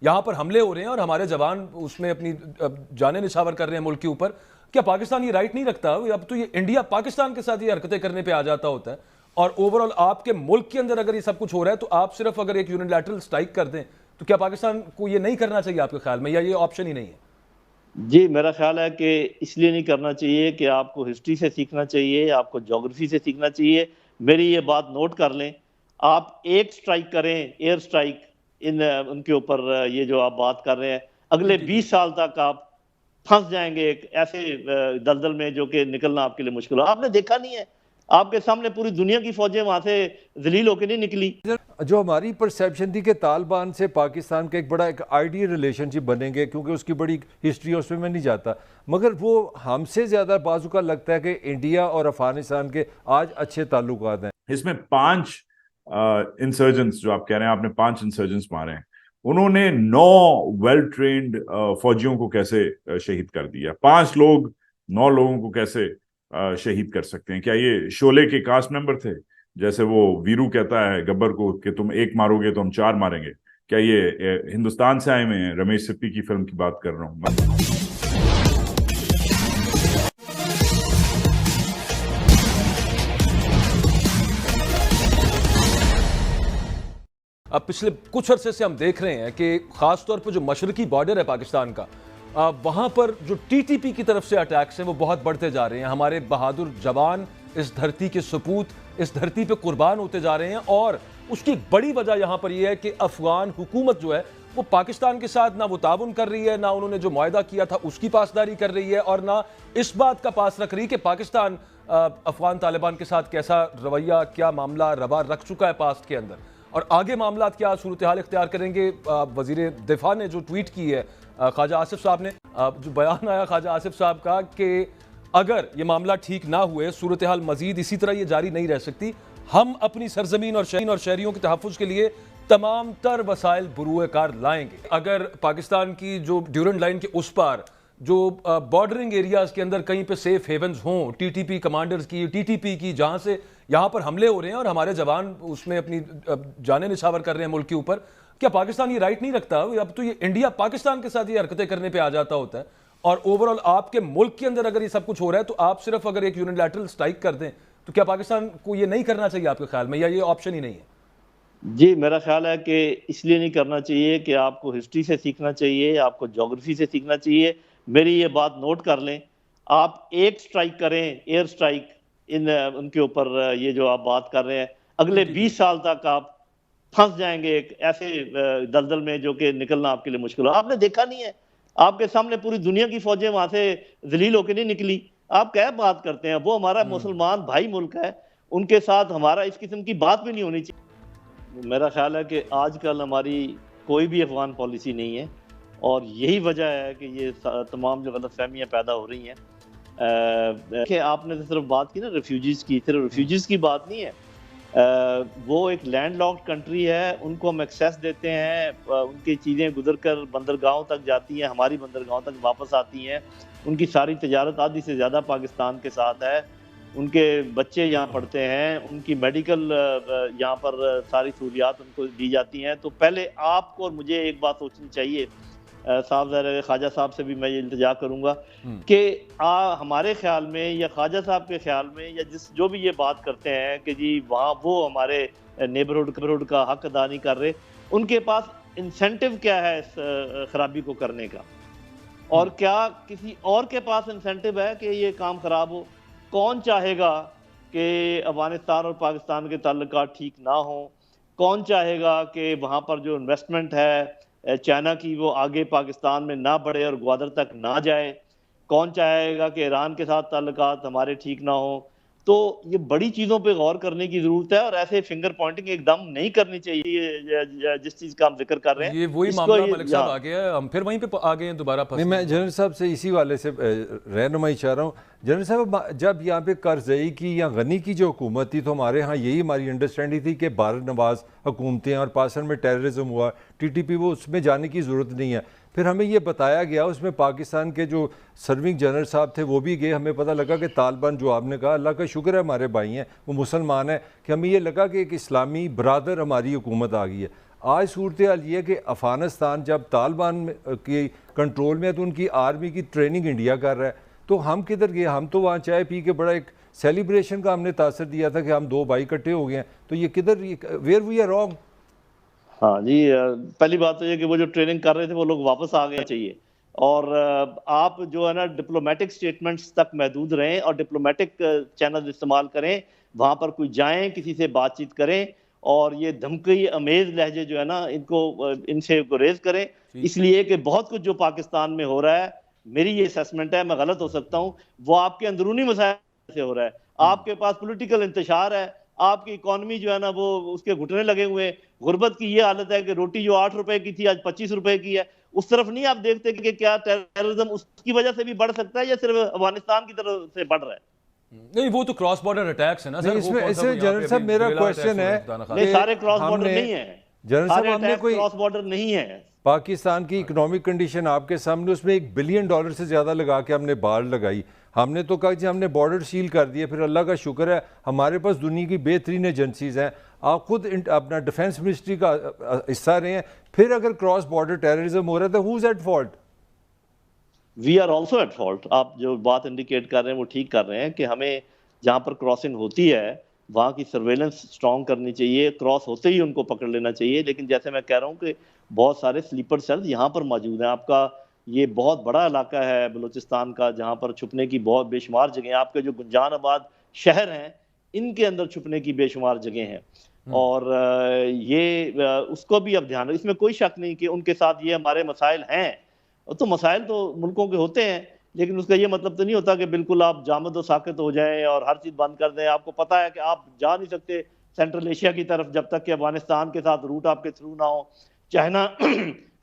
यहाँ पर हमले हो रहे हैं और हमारे जवान उसमें अपनी जानें निछावर कर रहे हैं मुल्क के ऊपर। क्या पाकिस्तान ये राइट नहीं रखता? अब तो ये इंडिया पाकिस्तान के साथ ये हरकतें करने पे आ जाता होता है, और ओवरऑल आपके मुल्क के अंदर अगर ये सब कुछ हो रहा है तो आप सिर्फ अगर एक यूनिलैटरल स्ट्राइक कर दें तो क्या पाकिस्तान को ये नहीं करना चाहिए आपके ख्याल में, या ये ऑप्शन ही नहीं है? जी, मेरा ख़्याल है कि इसलिए नहीं करना चाहिए कि आपको हिस्ट्री से सीखना चाहिए, आपको ज्योग्राफी से सीखना चाहिए। मेरी ये बात नोट कर लें, आप एक स्ट्राइक करें, एयर स्ट्राइक उनके ऊपर, ये जो आप बात कर रहे हैं, जी अगले जी जी। 20 साल तक आप फँस जाएँगे एक ऐसे दलदल में जो कि निकलना आपके लिए मुश्किल हो। आपने देखा नहीं है, आपके सामने पूरी दुनिया की फ़ौजें वहाँ से ज़लील होके नहीं निकली। जो हमारी परसेप्शन थी कि तालिबान से पाकिस्तान का एक बड़ा एक आइडियल रिलेशनशिप बनेंगे, क्योंकि उसकी बड़ी हिस्ट्री है, उसमें मैं नहीं जाता, मगर वो हमसे ज़्यादा बाजू का लगता है कि इंडिया और अफगानिस्तान के आज अच्छे ताल्लुकात हैं। इसमें 5 इंसर्जेंट्स जो आप कह रहे हैं, आपने 5 इंसर्जेंट्स मारे हैं, उन्होंने 9 वेल ट्रेन्ड फौजियों को कैसे शहीद कर दिया? 5 लोग 9 लोगों को कैसे शहीद कर सकते हैं? क्या ये शोले के कास्ट मेंबर थे? जैसे वो वीरू कहता है गब्बर को कि तुम एक मारोगे तो हम 4 मारेंगे। क्या ये हिंदुस्तान से आए हुए हैं? रमेश सिप्पी की फिल्म की बात कर रहा हूं। अब पिछले कुछ अरसे से हम देख रहे हैं कि खासतौर पर जो मशरकी बॉर्डर है पाकिस्तान का, वहां पर जो टीटीपी की तरफ से अटैक्स हैं वो बहुत बढ़ते जा रहे हैं। हमारे बहादुर जवान इस धरती के सपूत इस धरती पे कुर्बान होते जा रहे हैं, और उसकी एक बड़ी वजह यहां पर यह है कि अफगान हुकूमत जो है वो पाकिस्तान के साथ ना वो ताउन कर रही है, ना उन्होंने जो मुआहदा किया था उसकी पासदारी कर रही है, और ना इस बात का पास रख रही है कि पाकिस्तान अफगान तालिबान के साथ कैसा रवैया, क्या मामला रवा रख चुका है पास्ट के अंदर, और आगे मामला क्या सूरत हाल इख्तियार करेंगे। वजीर दिफा ने जो ट्वीट की है ख्वाजा आसिफ साहब ने, जो बयान आया ख्वाजा आसिफ साहब का कि अगर ये मामला ठीक ना हुए, सूरत हाल मजीद इसी तरह ये जारी नहीं रह सकती, हम अपनी सरजमीन और शहरियों के तहफ़्फ़ुज़ के लिए तमाम तर वसाइल बुरूए कार लाएंगे। अगर पाकिस्तान की जो ड्यूरेंट लाइन के उस पार जो बॉर्डरिंग एरियाज के अंदर कहीं पे सेफ हेवन्स हों टीटीपी कमांडर्स की, टीटीपी की, जहां से यहां पर हमले हो रहे हैं और हमारे जवान उसमें अपनी जानें निछावर कर रहे हैं मुल्क के ऊपर, क्या पाकिस्तान ये राइट नहीं रखता? अब तो ये इंडिया पाकिस्तान के साथ ये हरकतें करने पे आ जाता होता है, और ओवरऑल आपके मुल्क के अंदर अगर ये सब कुछ हो रहा है तो आप सिर्फ अगर एक यूनिलैटरल स्ट्राइक कर दें तो क्या पाकिस्तान को ये नहीं करना चाहिए आपके ख्याल में, या ये ऑप्शन ही नहीं है? जी, मेरा ख़्याल है कि इसलिए नहीं करना चाहिए कि आपको हिस्ट्री से सीखना चाहिए, आपको ज्योग्राफी से सीखना चाहिए। मेरी ये बात नोट कर लें, आप एक स्ट्राइक करें, एयर स्ट्राइक उनके ऊपर, ये जो आप बात कर रहे हैं, अगले जी जी 20 साल तक आप फँस जाएँगे एक ऐसे दलदल में जो कि निकलना आपके लिए मुश्किल हो। आपने देखा नहीं है, आपके सामने पूरी दुनिया की फ़ौजें वहाँ से ज़लील होके नहीं निकली। आप क्या बात करते हैं? वो हमारा मुसलमान भाई मुल्क है, उनके साथ हमारा इस किस्म की बात भी नहीं होनी चाहिए। मेरा ख़्याल है कि आजकल हमारी कोई भी अफ़गान पॉलिसी नहीं है, और यही वजह है कि ये तमाम जो गलतफ़हमियाँ पैदा हो रही हैं। कि आपने तो सिर्फ बात की ना रेफ्यूजीज़ की, सिर्फ रेफ्यूजीज़ की बात नहीं है। वो एक लैंडलॉक्ड कंट्री है, उनको हम एक्सेस देते हैं, उनकी चीज़ें गुजर कर बंदरगाहों तक जाती हैं, हमारी बंदरगाहों तक वापस आती हैं। उनकी सारी तजारत आधी से ज़्यादा पाकिस्तान के साथ है। उनके बच्चे यहाँ पढ़ते हैं, उनकी मेडिकल यहाँ पर सारी सहूलियात उनको दी जाती हैं। तो पहले आपको और मुझे एक बात सोचनी चाहिए, साहब ज़रा ख्वाजा साहब से भी मैं ये इल्तिजा करूँगा कि हमारे ख़्याल में या ख्वाजा साहब के ख़्याल में या जो भी ये बात करते हैं कि जी वहाँ वो हमारे नेबरहुड का हक अदा नहीं कर रहे, उनके पास इंसेंटिव क्या है इस खराबी को करने का? और क्या किसी और के पास इंसेंटिव है कि ये काम खराब हो? कौन चाहेगा कि अफ़गानिस्तान और पाकिस्तान के ताल्लुकात ठीक ना हों? कौन चाहेगा कि वहाँ पर जो इन्वेस्टमेंट है चाइना की वो आगे पाकिस्तान में ना बढ़े और ग्वादर तक ना जाए? कौन चाहेगा कि ईरान के साथ ताल्लुकात हमारे ठीक ना हों? तो ये बड़ी चीज़ों पे गौर करने की ज़रूरत है, और ऐसे फिंगर पॉइंटिंग एकदम नहीं करनी चाहिए। जिस चीज़ का हम ज़िक्र कर रहे हैं, ये वही इसको मामला ये मलिक साहब आ गया है, हम फिर वहीं पे आ गए हैं दोबारा नहीं, मैं जनरल साहब से इसी वाले से रहनुमाई चाह रहा हूँ। जनरल साहब, जब यहाँ पे करज़ई की या गनी की जो हुकूमत थी तो हमारे यहाँ यही हमारी अंडरस्टैंडिंग थी कि भारत नवाज हुकूमतें और पाकिस्तान में टेररिज्म हुआ, टीटीपी, वो उसमें जाने की ज़रूरत नहीं है। फिर हमें ये बताया गया, उसमें पाकिस्तान के जो सर्विंग जनरल साहब थे वो भी गए, हमें पता लगा कि तालिबान, जो आपने कहा, अल्लाह का शुक्र है हमारे भाई हैं, वो मुसलमान हैं, कि हमें ये लगा कि एक इस्लामी बरादर हमारी हुकूमत आ गई है। आज सूरत हाल ये है कि अफगानिस्तान जब तालिबान की कंट्रोल में है तो उनकी आर्मी की ट्रेनिंग इंडिया कर रहा है, तो हम किधर गए? हम तो वहाँ चाय पी के बड़ा एक सेलिब्रेशन का हमने तासर दिया था कि हम दो भाई इकट्ठे हो गए हैं, तो ये किधर, वेयर वी आर रॉन्ग? हाँ जी, पहली बात तो ये कि वो जो ट्रेनिंग कर रहे थे वो लोग वापस आ गए चाहिए। और आप जो है ना डिप्लोमेटिक स्टेटमेंट्स तक महदूद रहें और डिप्लोमेटिक चैनल इस्तेमाल करें, वहाँ पर कोई जाएं, किसी से बातचीत करें, और ये धमकी अमेज लहजे जो है ना इनको इनसे गुरेज करें। इसलिए कि बहुत कुछ जो पाकिस्तान में हो रहा है, मेरी ये असेसमेंट है, मैं गलत हो सकता हूँ, वो आपके अंदरूनी मसाइल से हो रहा है। आपके पास पॉलिटिकल इंतशार है, आपकी इकोनॉमी जो है ना वो उसके घुटने लगे हुए हैं। गुर्बत की ये हालत है कि रोटी जो 8 रुपए की थी आज 25 रुपए की है। उस तरफ नहीं आप देखते कि क्या टेररिज्म उसकी वजह से भी बढ़ सकता है या सिर्फ अफगानिस्तान की तरफ से बढ़ रहा है? नहीं, वो तो क्रॉस बॉर्डर अटैक्स है ना सर। इसमें इसमें जनरल साहब मेरा क्वेश्चन है, नहीं, सारे क्रॉस बॉर्डर नहीं है। जनरल साहब हमने कोई क्रॉस बॉर्डर नहीं है। पाकिस्तान की इकोनॉमिक कंडीशन आपके सामने, उसमें $1 बिलियन से ज़्यादा लगा के हमने बाढ़ लगाई। हमने तो कहा कि हमने बॉर्डर सील कर दिए, फिर अल्लाह का शुक्र है हमारे पास दुनिया की बेहतरीन एजेंसीज हैं। आप खुद अपना डिफेंस मिनिस्ट्री का हिस्सा रहे हैं, फिर अगर क्रॉस बॉर्डर टेररिज्म हो रहा है तो who is at fault? We are also at fault. आप जो बात इंडिकेट कर रहे हैं वो ठीक कर रहे हैं कि हमें जहाँ पर क्रॉसिंग होती है वहाँ की सर्वेलेंस स्ट्रॉन्ग करनी चाहिए, क्रॉस होते ही उनको पकड़ लेना चाहिए। लेकिन जैसे मैं कह रहा हूँ कि बहुत सारे स्लीपर सेल्स यहाँ पर मौजूद हैं। आपका ये बहुत बड़ा इलाका है बलूचिस्तान का, जहाँ पर छुपने की बहुत बेशुमार जगह हैं। आपके जो गुंजानाबाद शहर हैं, इनके अंदर छुपने की बेशुमार जगह हैं। और उसको भी अब ध्यान, इसमें कोई शक नहीं कि उनके साथ ये हमारे मसाइल हैं। तो मसाइल तो मुल्कों के होते हैं, लेकिन उसका ये मतलब तो नहीं होता कि बिल्कुल आप जामद और साकित हो जाएं और हर चीज़ बंद कर दें। आपको पता है कि आप जा नहीं सकते सेंट्रल एशिया की तरफ जब तक कि अफगानिस्तान के साथ रूट आपके थ्रू ना हो। चाइना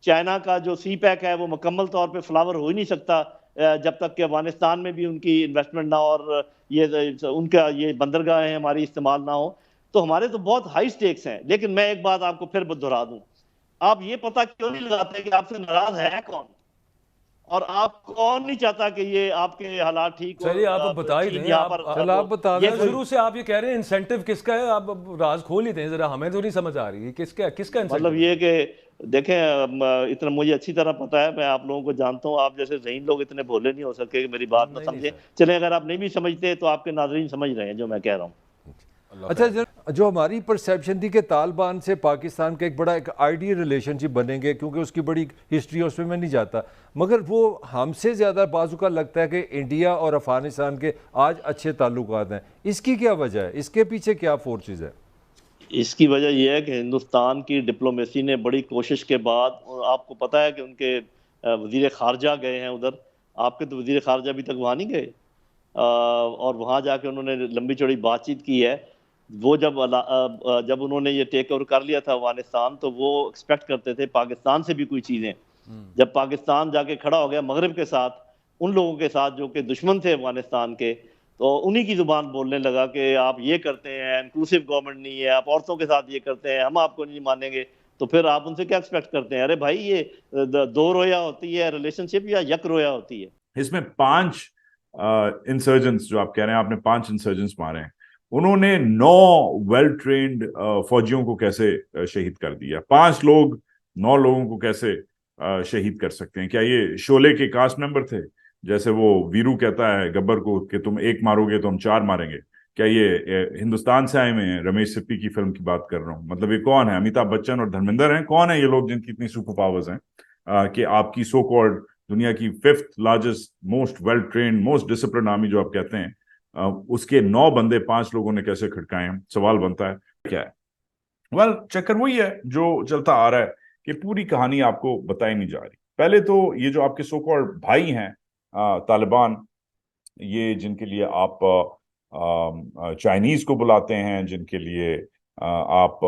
चाइना का जो सी पैक है वो मुकम्मल तौर पे फ्लावर हो ही नहीं सकता जब तक कि अफगानिस्तान में भी उनकी इन्वेस्टमेंट ना और ये उनका ये बंदरगाहें हमारी इस्तेमाल ना हो। तो हमारे तो बहुत हाई स्टेक्स हैं। लेकिन मैं एक बात आपको फिर दोहरा दूं, आप ये पता क्यों नहीं लगाते कि आपसे नाराज है कौन, और आप कौन नहीं चाहता कि ये आपके हालात ठीक हो? चलिए आप बता ही दें। आप बता दें। शुरू से आप ये कह रहे हैं इंसेंटिव किसका है, आप राज खोल ही दें जरा, हमें तो नहीं समझ आ रही है किसका इंसेंटिव? मतलब ये कि देखें, इतना मुझे अच्छी तरह पता है, मैं आप लोगों को जानता हूँ। आप जैसे ज़हीन लोग इतने भोले नहीं हो सके कि मेरी बात ना समझे। चले, अगर आप नहीं भी समझते तो आपके नाज़रीन समझ रहे हैं जो मैं कह रहा हूँ। अच्छा, जो हमारी परसेप्शन थी कि तालिबान से पाकिस्तान का एक बड़ा एक आइडियल रिलेशनशिप बनेंगे, क्योंकि उसकी बड़ी हिस्ट्री है, उसमें मैं नहीं जाता, मगर वो हमसे ज़्यादा बाजू का लगता है कि इंडिया और अफगानिस्तान के आज अच्छे ताल्लुकात हैं। इसकी क्या वजह है? इसके पीछे क्या फोर्सेस है? इसकी वजह यह है कि हिंदुस्तान की डिप्लोमेसी ने बड़ी कोशिश के बाद, आपको पता है कि उनके वजीर खारजा गए हैं उधर, आपके तो वजीर खारजा अभी तक वहाँ नहीं गए, और वहाँ जाके उन्होंने लंबी चौड़ी बातचीत की है। वो जब उन्होंने ये टेक ओवर कर लिया था अफगानिस्तान, तो वो एक्सपेक्ट करते थे पाकिस्तान से भी कोई चीज़ें। जब पाकिस्तान जाके खड़ा हो गया मगरब के साथ, उन लोगों के साथ जो कि दुश्मन थे अफगानिस्तान के, तो उन्हीं की जुबान बोलने लगा कि आप ये करते हैं, इंक्लूसिव गवर्नमेंट नहीं है, आप औरतों के साथ ये करते हैं, हम आपको नहीं मानेंगे। तो फिर आप उनसे क्या एक्सपेक्ट करते हैं? अरे भाई, ये दो रोया होती है रिलेशनशिप या यक रोया होती है? इसमें 5 इंसर्जेंट्स जो आप कह रहे हैं, आपने 5 इंसर्जेंट्स मारे हैं, उन्होंने 9 वेल ट्रेंड फौजियों को कैसे शहीद कर दिया? 5 लोग 9 लोगों को कैसे शहीद कर सकते हैं? क्या ये शोले के कास्ट मेंबर थे? जैसे वो वीरू कहता है गब्बर को कि तुम एक मारोगे तो हम 4 मारेंगे। क्या ये हिंदुस्तान से आए हुए हैं? रमेश सिप्पी की फिल्म की बात कर रहा हूँ। मतलब ये कौन है? अमिताभ बच्चन और धर्मेंद्र हैं? कौन है ये लोग जिनकी इतनी सुपर पावर्स हैं कि आपकी सो कॉल्ड दुनिया की 5th largest, most well trained, most discipline army जो आप कहते हैं, उसके 9 बंदे 5 लोगों ने कैसे खड़काए हैं? सवाल बनता है क्या है? वेल, चक्कर वही है जो चलता आ रहा है कि पूरी कहानी आपको बताई नहीं जा रही। पहले तो ये जो आपके सो कॉल्ड भाई हैं तालिबान, ये जिनके लिए आप चाइनीज को बुलाते हैं, जिनके लिए आप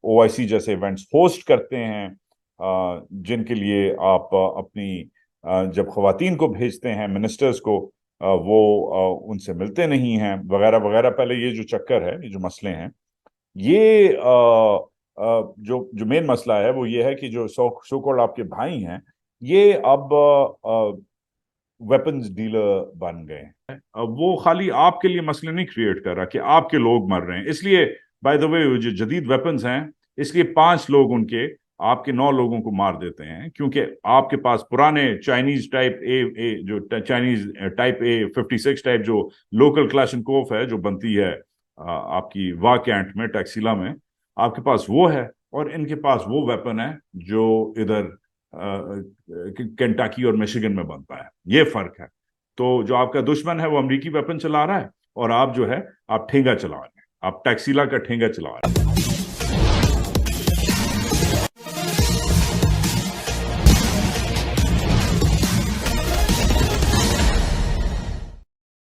OIC जैसे इवेंट्स होस्ट करते हैं, जिनके लिए आप अपनी जब खवातीन को भेजते हैं, मिनिस्टर्स को, वो उनसे मिलते नहीं हैं, वगैरह वगैरह। पहले ये जो चक्कर है, ये जो मसले हैं, ये जो मेन मसला है वो ये है कि जो सो कॉल्ड आपके भाई हैं, ये अब वेपन्स डीलर बन गए हैं। अब वो खाली आपके लिए मसले नहीं क्रिएट कर रहा कि आपके लोग मर रहे हैं, इसलिए बाय द वे जो जदीद वेपन्स हैं, इसलिए 5 लोग उनके आपके 9 लोगों को मार देते हैं, क्योंकि आपके पास पुराने चाइनीज टाइप ए जो चाइनीज टाइप A56 टाइप जो लोकल क्लाशनकोफ है जो बनती है आपकी वाह कैंट में, टैक्सीला में, आपके पास वो है, और इनके पास वो वेपन है जो इधर केंटाकी और मिशिगन में बनता है। ये फर्क है। तो जो आपका दुश्मन है वो अमेरिकी वेपन चला रहा है, और आप जो है आप ठेंगा चला रहे हैं, आप टैक्सीला का ठेंगा चला रहे हैं।